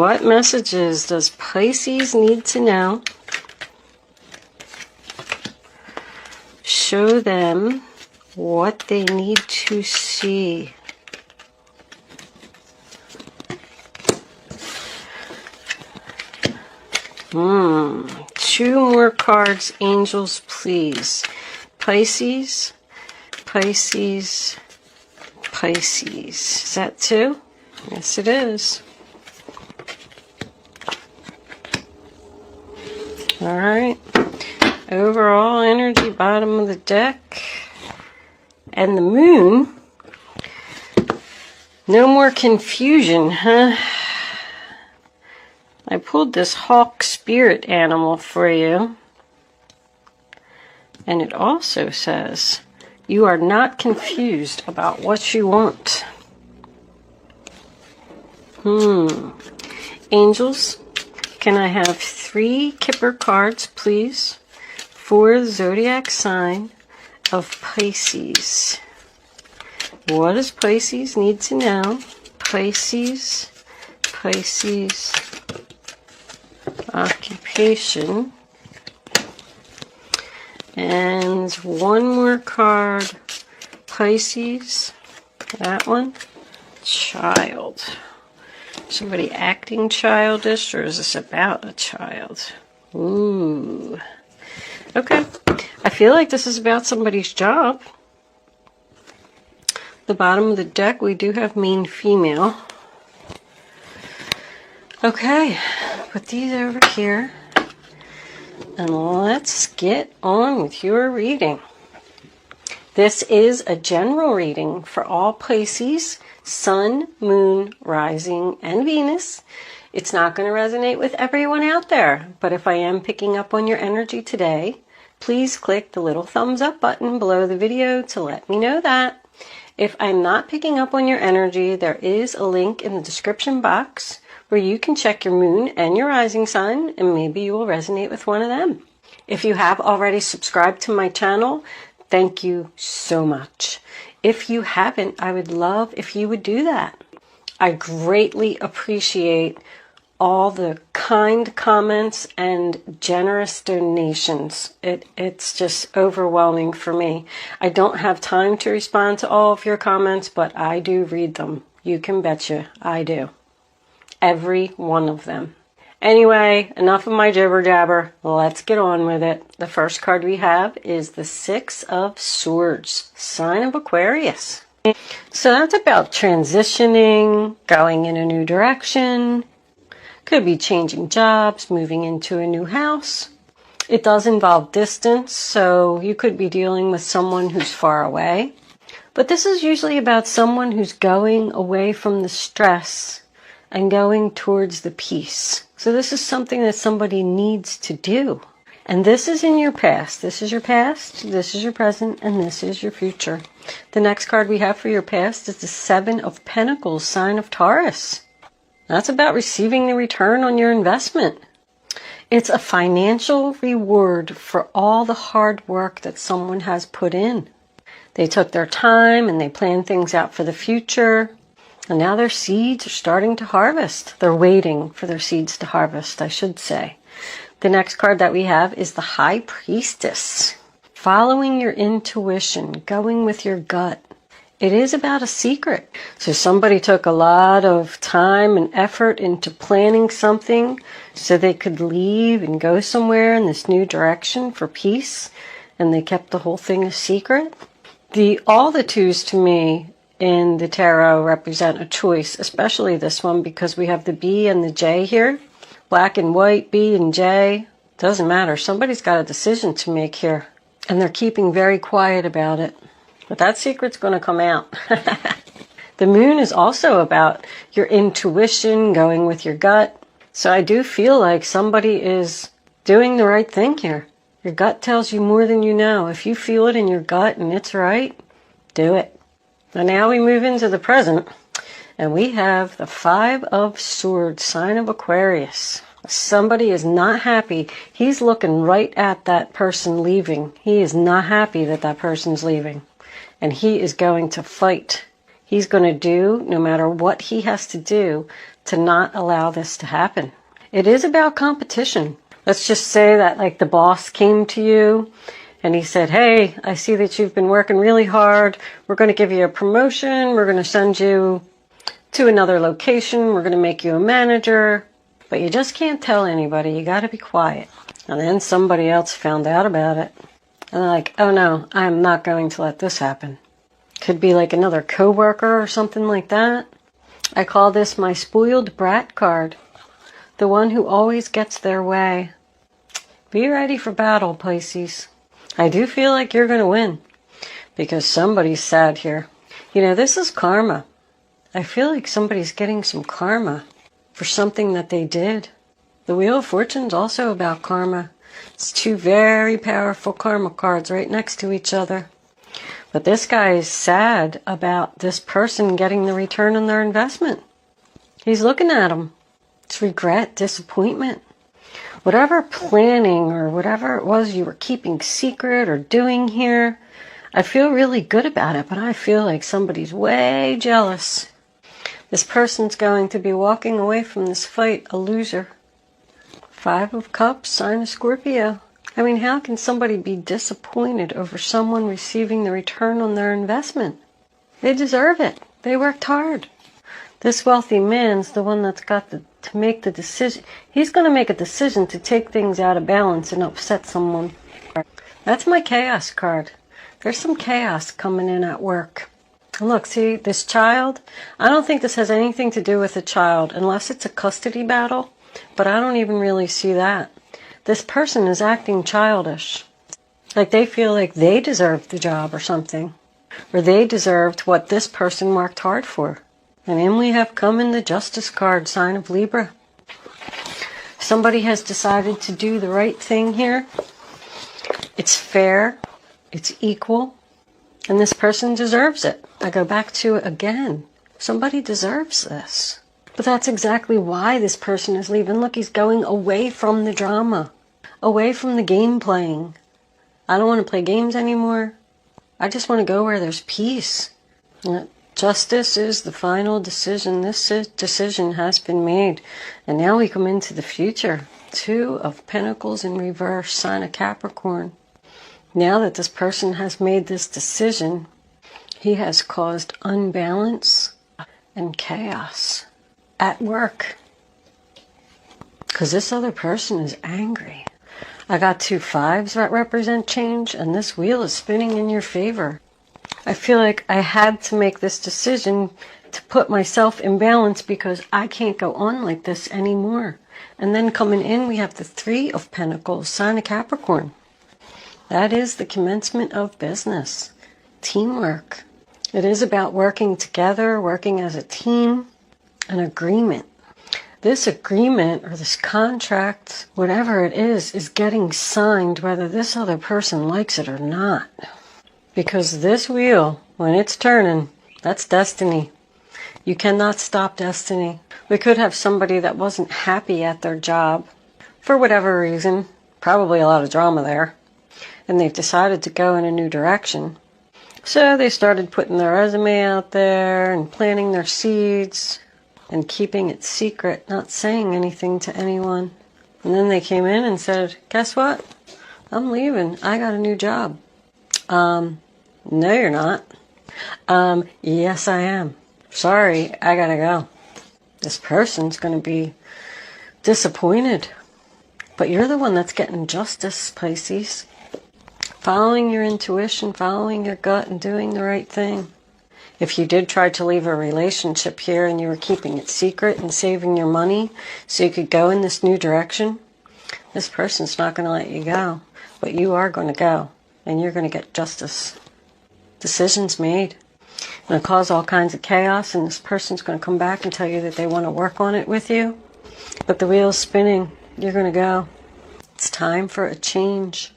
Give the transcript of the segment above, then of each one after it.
What messages does Pisces need to know? Show them what they need to see. Two more cards, angels, please. Pisces, Pisces, Pisces. Is that two? Yes, it is. All right. Overall energy, bottom of the deck. And the moon. No more confusion, huh? I pulled this hawk spirit animal for you. And it also says, you are not confused about what you want. Angels, can I have 3 Kipper cards, please, for the zodiac sign of Pisces? What does Pisces need to know? Pisces, Pisces, occupation, and one more card, Pisces, that one, child. Somebody acting childish, or is this about a child? Ooh. Okay. I feel like this is about somebody's job. The bottom of the deck, we do have mean female. Okay. Put these over here. And let's get on with your reading. This is a general reading for all Pisces, Sun, Moon, Rising, and Venus. It's not going to resonate with everyone out there, but if I am picking up on your energy today, please click the little thumbs up button below the video to let me know that. If I'm not picking up on your energy, there is a link in the description box where you can check your moon and your rising sign, and maybe you will resonate with one of them. If you have already subscribed to my channel, thank you so much. If you haven't, I would love if you would do that. I greatly appreciate all the kind comments and generous donations. It's just overwhelming for me. I don't have time to respond to all of your comments, but I do read them. You can betcha I do. Every one of them. Anyway, enough of my jibber jabber. Let's get on with it. The first card we have is the 6 of Swords, sign of Aquarius. So that's about transitioning, going in a new direction. Could be changing jobs, moving into a new house. It does involve distance, so you could be dealing with someone who's far away. But this is usually about someone who's going away from the stress and going towards the peace. So this is something that somebody needs to do. And this is in your past. This is your past, this is your present, and this is your future. The next card we have for your past is the 7 of Pentacles, sign of Taurus. That's about receiving the return on your investment. It's a financial reward for all the hard work that someone has put in. They took their time and they planned things out for the future. And now their seeds are starting to harvest. They're waiting for their seeds to harvest, I should say. The next card that we have is the High Priestess. Following your intuition, going with your gut. It is about a secret. So somebody took a lot of time and effort into planning something so they could leave and go somewhere in this new direction for peace. And they kept the whole thing a secret. All the twos to me in the tarot represent a choice, especially this one because we have the B and the J here. Black and white, B and J. Doesn't matter. Somebody's got a decision to make here. And they're keeping very quiet about it. But that secret's going to come out. The moon is also about your intuition, going with your gut. So I do feel like somebody is doing the right thing here. Your gut tells you more than you know. If you feel it in your gut and it's right, do it. And now we move into the present, and we have the 5 of Swords, sign of Aquarius. Somebody is not happy. He's looking right at that person leaving. He is not happy that that person's leaving, and he is going to fight. He's going to do no matter what he has to do to not allow this to happen. It is about competition. Let's just say that like the boss came to you and he said, hey, I see that you've been working really hard. We're going to give you a promotion. We're going to send you to another location. We're going to make you a manager. But you just can't tell anybody. You got to be quiet. And then somebody else found out about it. And they're like, oh no, I'm not going to let this happen. Could be like another coworker or something like that. I call this my spoiled brat card. The one who always gets their way. Be ready for battle, Pisces. I do feel like you're going to win. Because somebody's sad here. You know, this is karma. I feel like somebody's getting some karma for something that they did. The Wheel of Fortune's also about karma. It's two very powerful karma cards right next to each other. But this guy is sad about this person getting the return on their investment. He's looking at them. It's regret, disappointment. Whatever planning or whatever it was you were keeping secret or doing here, I feel really good about it, but I feel like somebody's way jealous. This person's going to be walking away from this fight a loser. 5 of Cups, sign of Scorpio. I mean, how can somebody be disappointed over someone receiving the return on their investment? They deserve it. They worked hard. This wealthy man's the one that's got to make the decision. He's going to make a decision to take things out of balance and upset someone. That's my chaos card. There's some chaos coming in at work. And look, see, this child, I don't think this has anything to do with a child, unless it's a custody battle, but I don't even really see that. This person is acting childish. Like they feel like they deserved the job or something. Or they deserved what this person worked hard for. And in we have come in the Justice card, sign of Libra. Somebody has decided to do the right thing here. It's fair. It's equal. And this person deserves it. I go back to it again. Somebody deserves this. But that's exactly why this person is leaving. Look, he's going away from the drama. Away from the game playing. I don't want to play games anymore. I just want to go where there's peace. Justice is the final decision. This decision has been made. And now we come into the future. 2 of Pentacles in reverse, sign of Capricorn. Now that this person has made this decision, he has caused unbalance and chaos at work. Because this other person is angry. I got 2 5s that represent change, and this wheel is spinning in your favor. I feel like I had to make this decision to put myself in balance because I can't go on like this anymore. And then coming in, we have the 3 of Pentacles, sign of Capricorn. That is the commencement of business. Teamwork. It is about working together, working as a team, an agreement. This agreement or this contract, whatever it is getting signed whether this other person likes it or not. Because this wheel, when it's turning, that's destiny. You cannot stop destiny. We could have somebody that wasn't happy at their job for whatever reason, probably a lot of drama there, and they've decided to go in a new direction. So they started putting their resume out there and planting their seeds and keeping it secret, not saying anything to anyone. And then they came in and said, guess what? I'm leaving. I got a new job. No, you're not. Yes, I am. Sorry, I gotta go. This person's gonna be disappointed. But you're the one that's getting justice, Pisces. Following your intuition, following your gut, and doing the right thing. If you did try to leave a relationship here and you were keeping it secret and saving your money so you could go in this new direction, this person's not going to let you go. But you are going to go, and you're going to get justice. Decisions made. It's going to cause all kinds of chaos, and this person's going to come back and tell you that they want to work on it with you. But the wheel's spinning. You're going to go. It's time for a change.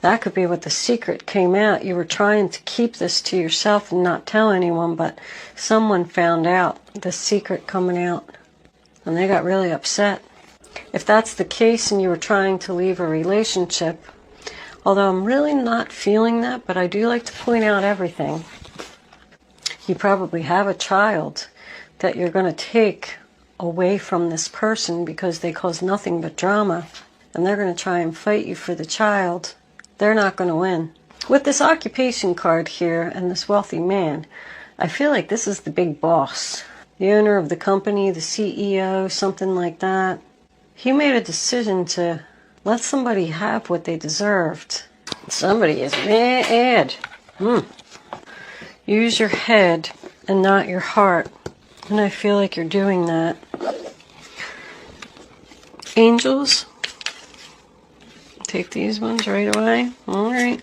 That could be what the secret came out. You were trying to keep this to yourself and not tell anyone, but someone found out the secret coming out, and they got really upset. If that's the case and you were trying to leave a relationship, although I'm really not feeling that, but I do like to point out everything. You probably have a child that you're going to take away from this person because they cause nothing but drama, and they're going to try and fight you for the child. They're not going to win. With this occupation card here and this wealthy man, I feel like this is the big boss. The owner of the company, the CEO, something like that. He made a decision to let somebody have what they deserved. Somebody is mad. Use your head and not your heart. And I feel like you're doing that. Angels. Take these ones right away. All right.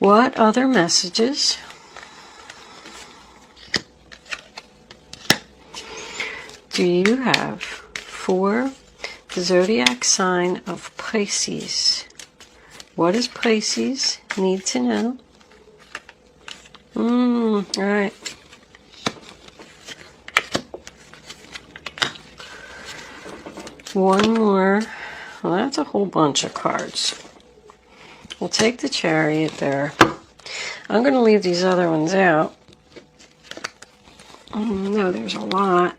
What other messages do you have for the zodiac sign of Pisces? What does Pisces need to know? All right. One more. Well, that's a whole bunch of cards. We'll take the Chariot there. I'm going to leave these other ones out. No, there's a lot.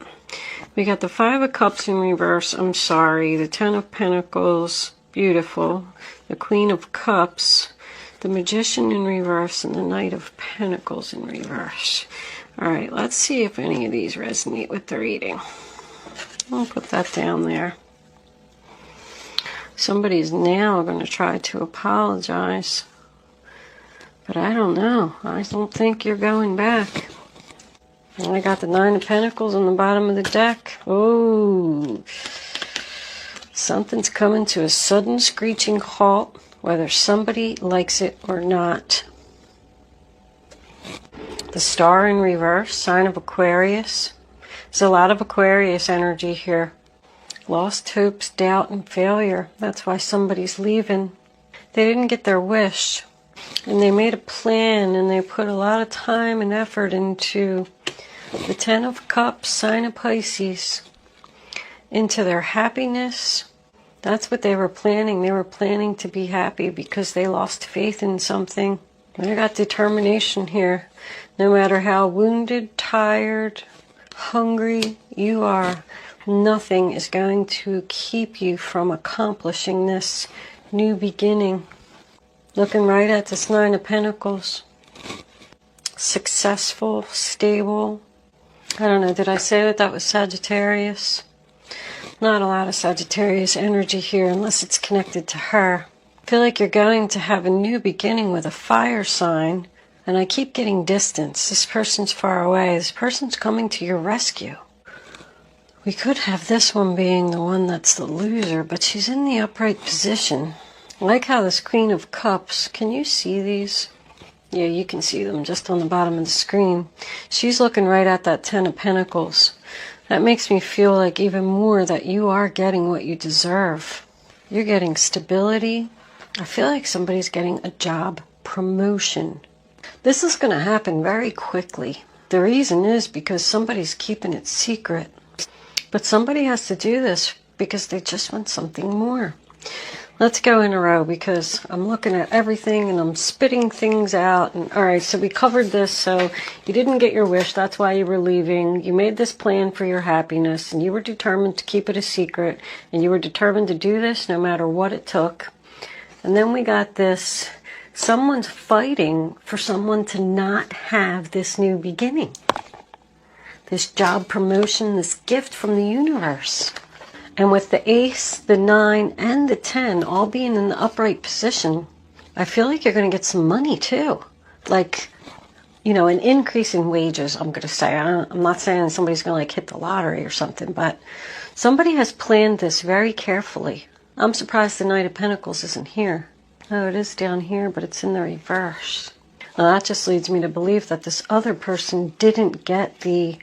We got the Five of Cups in reverse. I'm sorry. The Ten of Pentacles. Beautiful. The Queen of Cups. The Magician in reverse. And the Knight of Pentacles in reverse. Alright, let's see if any of these resonate with the reading. I'll put that down there. Somebody's now going to try to apologize. But I don't know. I don't think you're going back. And I got the Nine of Pentacles on the bottom of the deck. Oh, something's coming to a sudden screeching halt, whether somebody likes it or not. The Star in reverse, sign of Aquarius. There's a lot of Aquarius energy here. Lost hopes, doubt, and failure. That's why somebody's leaving. They didn't get their wish. And they made a plan, and they put a lot of time and effort into the Ten of Cups, sign of Pisces, into their happiness. That's what they were planning. They were planning to be happy because they lost faith in something. They got determination here. No matter how wounded, tired, hungry you are, nothing is going to keep you from accomplishing this new beginning. Looking right at this Nine of Pentacles. Successful, stable. I don't know, did I say that was Sagittarius? Not a lot of Sagittarius energy here unless it's connected to her. I feel like you're going to have a new beginning with a fire sign. And I keep getting distance. This person's far away. This person's coming to your rescue. We could have this one being the one that's the loser, but she's in the upright position. I like how this Queen of Cups, can you see these? Yeah, you can see them just on the bottom of the screen. She's looking right at that Ten of Pentacles. That makes me feel like even more that you are getting what you deserve. You're getting stability. I feel like somebody's getting a job promotion. This is going to happen very quickly. The reason is because somebody's keeping it secret. But somebody has to do this because they just want something more. Let's go in a row because I'm looking at everything and I'm spitting things out. And all right, so we covered this. So you didn't get your wish. That's why you were leaving. You made this plan for your happiness and you were determined to keep it a secret. And you were determined to do this no matter what it took. And then we got this. Someone's fighting for someone to not have this new beginning. This job promotion, this gift from the universe. And with the Ace, the 9, and the 10 all being in the upright position, I feel like you're going to get some money too. Like, you know, an increase in wages, I'm going to say. I'm not saying somebody's going to like hit the lottery or something, but somebody has planned this very carefully. I'm surprised the Knight of Pentacles isn't here. Oh, it is down here, but it's in the reverse. Now that just leads me to believe that this other person didn't get the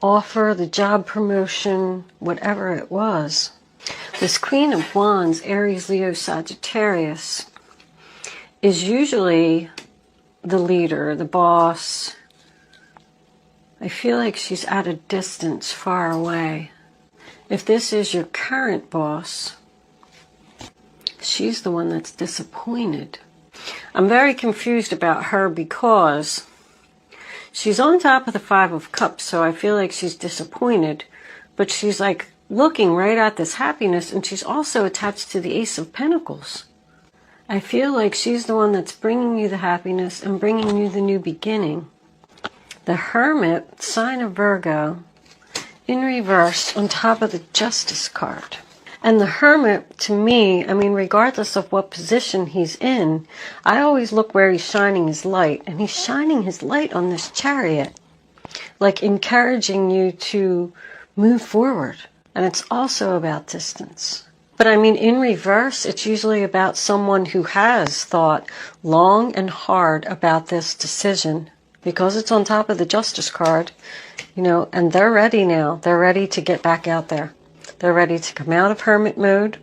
offer, the job promotion, whatever it was. This Queen of Wands, Aries, Leo, Sagittarius, is usually the leader, the boss. I feel like she's at a distance, far away. If this is your current boss, she's the one that's disappointed. I'm very confused about her because She's on top of the Five of Cups, so I feel like she's disappointed. But she's like looking right at this happiness, and she's also attached to the Ace of Pentacles. I feel like she's the one that's bringing you the happiness and bringing you the new beginning. The Hermit, sign of Virgo, in reverse on top of the Justice card. And the Hermit, to me, I mean, regardless of what position he's in, I always look where he's shining his light. And he's shining his light on this Chariot, like encouraging you to move forward. And it's also about distance. But I mean, in reverse, it's usually about someone who has thought long and hard about this decision. Because it's on top of the Justice card, you know, and they're ready now. They're ready to get back out there. They're ready to come out of hermit mode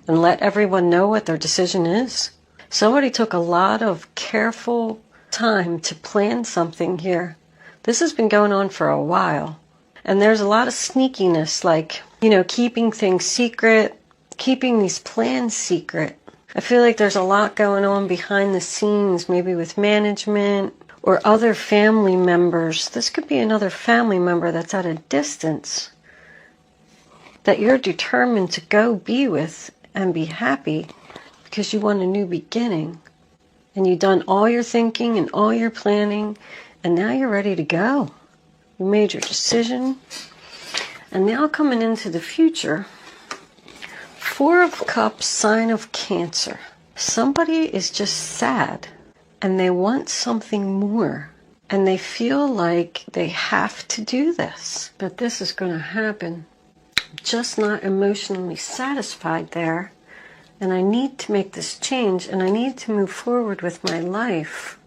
and let everyone know what their decision is. Somebody took a lot of careful time to plan something here. This has been going on for a while. And there's a lot of sneakiness, like, you know, keeping things secret, keeping these plans secret. I feel like there's a lot going on behind the scenes, maybe with management or other family members. This could be another family member that's at a distance that you're determined to go be with and be happy because you want a new beginning. And you've done all your thinking and all your planning, and now you're ready to go. You made your decision. And now coming into the future, Four of Cups, sign of Cancer. Somebody is just sad and they want something more. And they feel like they have to do this. But this is going to happen. I'm just not emotionally satisfied there. And I need to make this change. And I need to move forward with my life.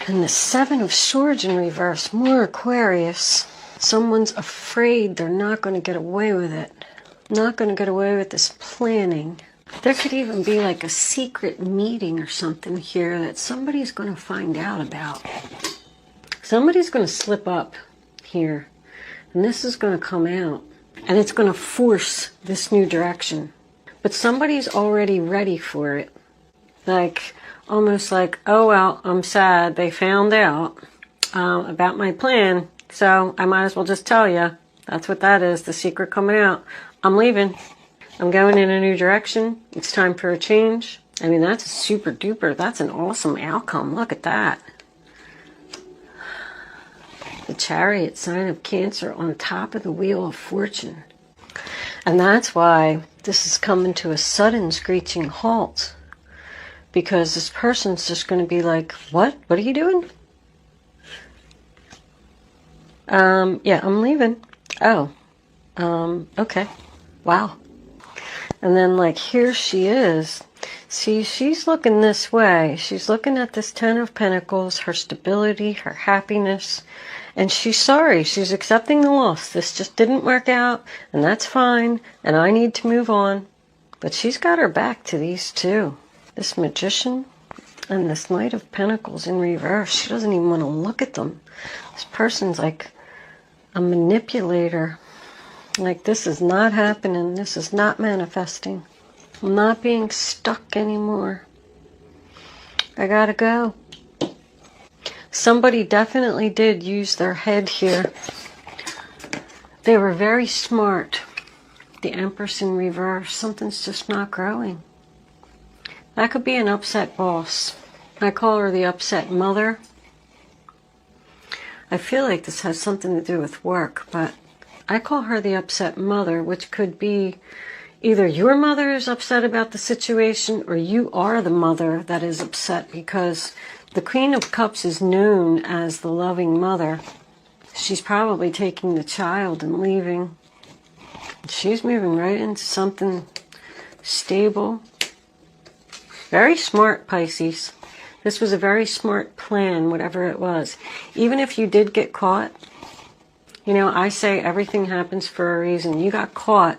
And the Seven of Swords in reverse, more Aquarius. Someone's afraid they're not going to get away with it. Not going to get away with this planning. There could even be like a secret meeting or something here that somebody's going to find out about. Somebody's going to slip up here. And this is going to come out. And it's going to force this new direction. But somebody's already ready for it. Like, almost like, oh well, I'm sad they found out about my plan. So I might as well just tell you. That's what that is, the secret coming out. I'm leaving. I'm going in a new direction. It's time for a change. I mean, that's super duper. That's an awesome outcome. Look at that. The Chariot, sign of Cancer, on top of the Wheel of Fortune. And that's why this is coming to a sudden screeching halt. Because this person's just going to be like, what? What are you doing? Yeah, I'm leaving. Oh, okay. Wow. And then, like, here she is. See, she's looking this way. She's looking at this Ten of Pentacles, her stability, her happiness. And she's sorry. She's accepting the loss. This just didn't work out, and that's fine, and I need to move on. But she's got her back to these two. This Magician and this Knight of Pentacles in reverse. She doesn't even want to look at them. This person's like a manipulator. Like, this is not happening. This is not manifesting. I'm not being stuck anymore. I gotta go. Somebody definitely did use their head here. They were very smart. The Empress in reverse. Something's just not growing. That could be an upset boss. I call her the upset mother. I feel like this has something to do with work, but I call her the upset mother, which could be either your mother is upset about the situation or you are the mother that is upset, because the Queen of Cups is known as the loving mother. She's probably taking the child and leaving. She's moving right into something stable. Very smart, Pisces. This was a very smart plan, whatever it was. Even if you did get caught, you know, I say everything happens for a reason. You got caught,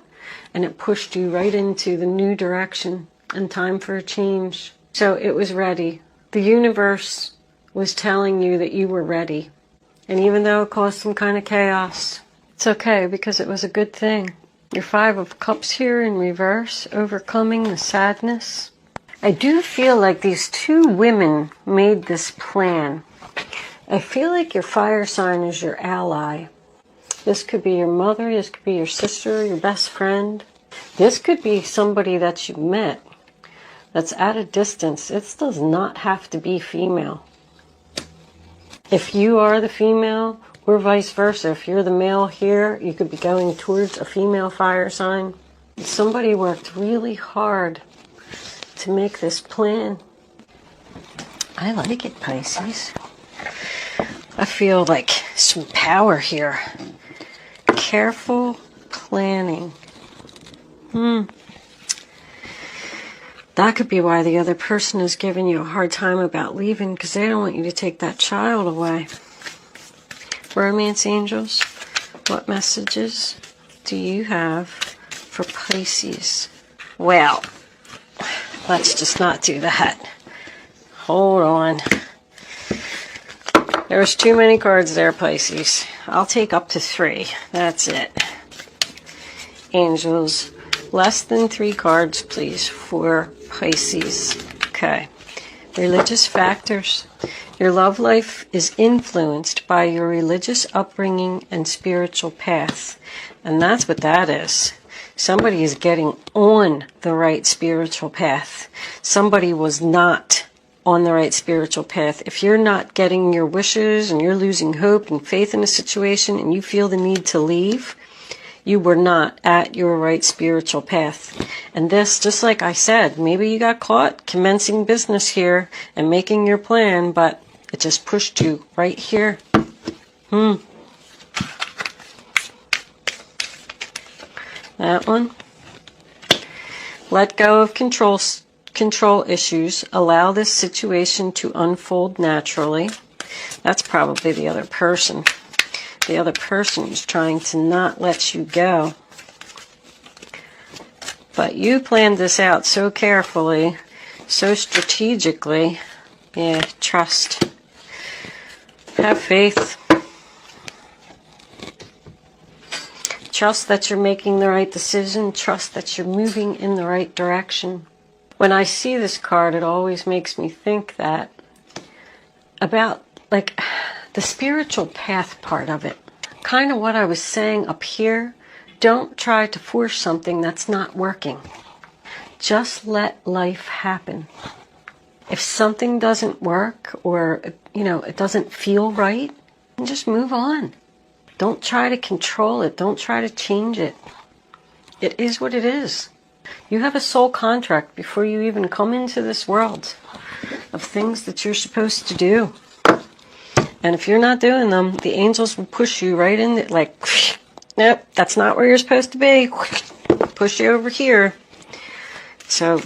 and it pushed you right into the new direction and time for a change. So it was ready. The universe was telling you that you were ready. And even though it caused some kind of chaos, it's okay, because it was a good thing. Your Five of Cups here in reverse, overcoming the sadness. I do feel like these two women made this plan. I feel like your fire sign is your ally. This could be your mother, this could be your sister, your best friend. This could be somebody that you met that's at a distance. It does not have to be female. If you are the female, or vice versa, if you're the male here, you could be going towards a female fire sign. Somebody worked really hard to make this plan. I like it, Pisces. I feel like some power here. Careful planning. That could be why the other person is giving you a hard time about leaving, because they don't want you to take that child away. Romance angels, what messages do you have for Pisces? Well, let's just not do that. Hold on. There's too many cards there, Pisces. I'll take up to 3. That's it. Angels, less than 3 cards, please, for Pisces. Okay. Religious factors. Your love life is influenced by your religious upbringing and spiritual path. And that's what that is. Somebody is getting on the right spiritual path. Somebody was not on the right spiritual path. If you're not getting your wishes and you're losing hope and faith in a situation and you feel the need to leave, you were not at your right spiritual path. And this, just like I said, maybe you got caught commencing business here and making your plan, but it just pushed you right here. That one. Let go of control issues. Allow this situation to unfold naturally. That's probably the other person. The other person is trying to not let you go. But you planned this out so carefully, so strategically. Yeah, trust. Have faith. Trust that you're making the right decision. Trust that you're moving in the right direction. When I see this card, it always makes me think that about like the spiritual path part of it. Kind of what I was saying up here. Don't try to force something that's not working. Just let life happen. If something doesn't work or, it doesn't feel right, then just move on. Don't try to control it. Don't try to change it. It is what it is. You have a soul contract before you even come into this world of things that you're supposed to do. And if you're not doing them, the angels will push you right in, like, nope, that's not where you're supposed to be. Push you over here. So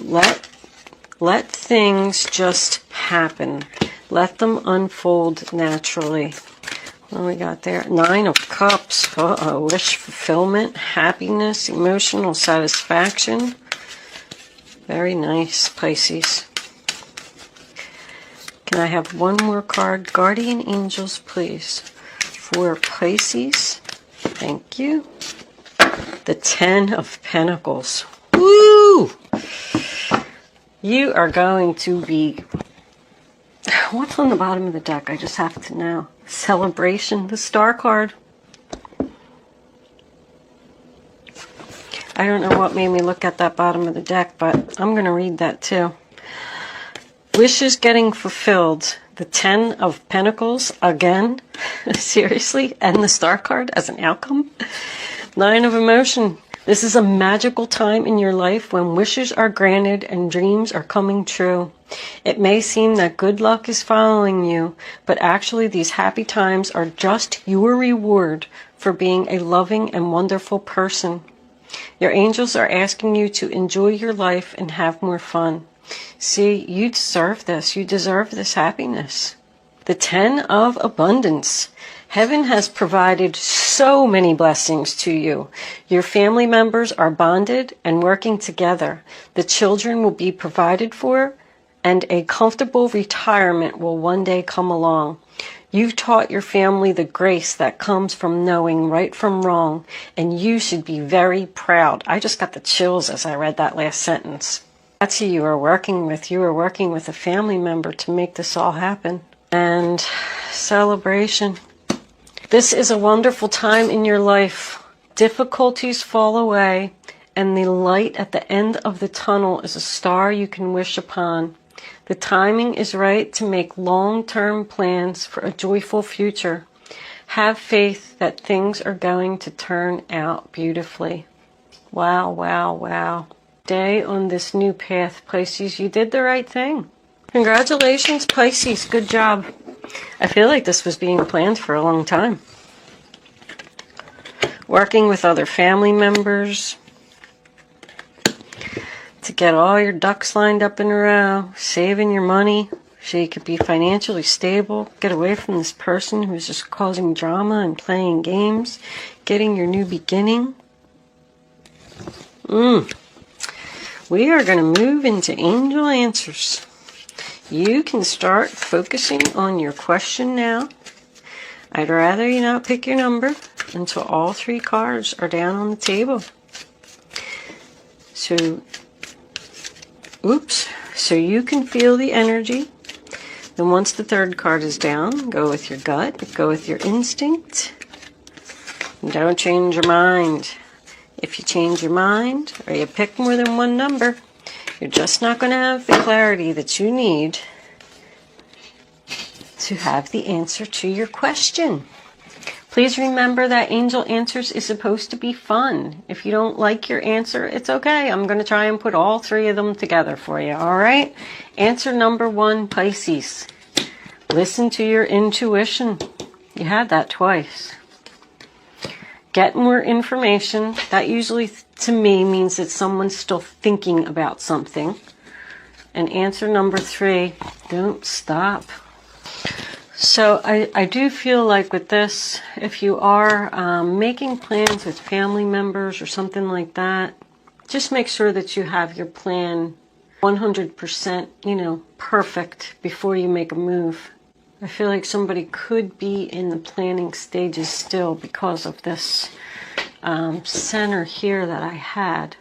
let things just happen. Let them unfold naturally. What do we got there? 9 of Cups. Wish fulfillment, happiness, emotional satisfaction. Very nice, Pisces. Can I have one more card? Guardian angels, please. For Pisces. Thank you. The 10 of Pentacles. Woo! You are going to be... What's on the bottom of the deck? I just have to know. Celebration, the Star card. I don't know what made me look at that bottom of the deck, but I'm going to read that too. Wishes getting fulfilled. The 10 of Pentacles again. Seriously? And the Star card as an outcome? 9 of Emotion. This is a magical time in your life when wishes are granted and dreams are coming true. It may seem that good luck is following you, but actually these happy times are just your reward for being a loving and wonderful person. Your angels are asking you to enjoy your life and have more fun. See, you deserve this. You deserve this happiness. The 10 of Abundance. Heaven has provided so many blessings to you. Your family members are bonded and working together. The children will be provided for, and a comfortable retirement will one day come along. You've taught your family the grace that comes from knowing right from wrong, and you should be very proud. I just got the chills as I read that last sentence. That's who you are working with. You are working with a family member to make this all happen. and celebration. This is a wonderful time in your life. Difficulties fall away, and the light at the end of the tunnel is a star you can wish upon. The timing is right to make long-term plans for a joyful future. Have faith that things are going to turn out beautifully. Wow, wow, wow. Stay on this new path, Pisces. You did the right thing. Congratulations, Pisces. Good job. I feel like this was being planned for a long time. Working with other family members to get all your ducks lined up in a row, saving your money so you could be financially stable, get away from this person who's just causing drama and playing games, getting your new beginning. We are going to move into angel answers. You can start focusing on your question now. I'd rather you not pick your number until all 3 cards are down on the table. So you can feel the energy. Then once the 3rd card is down, go with your gut, go with your instinct. And don't change your mind. If you change your mind or you pick more than one number, you're just not going to have the clarity that you need to have the answer to your question. Please remember that Angel Answers is supposed to be fun. If you don't like your answer, it's okay. I'm going to try and put all 3 of them together for you, all right? Answer number 1, Pisces. Listen to your intuition. You had that twice. Get more information. That usually, to me, means that someone's still thinking about something. And answer number 3, don't stop. So I do feel like with this, if you are making plans with family members or something like that, just make sure that you have your plan 100%, perfect before you make a move. I feel like somebody could be in the planning stages still because of this center here that I had.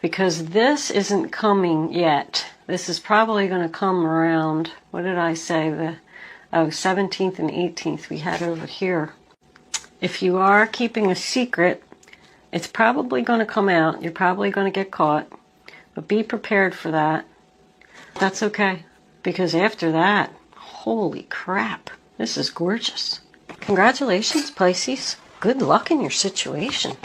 Because this isn't coming yet. This is probably going to come around, what did I say, the 17th and 18th we had over here. If you are keeping a secret, it's probably going to come out. You're probably going to get caught. But be prepared for that. That's okay. Because after that, holy crap, this is gorgeous. Congratulations, Pisces. Good luck in your situation.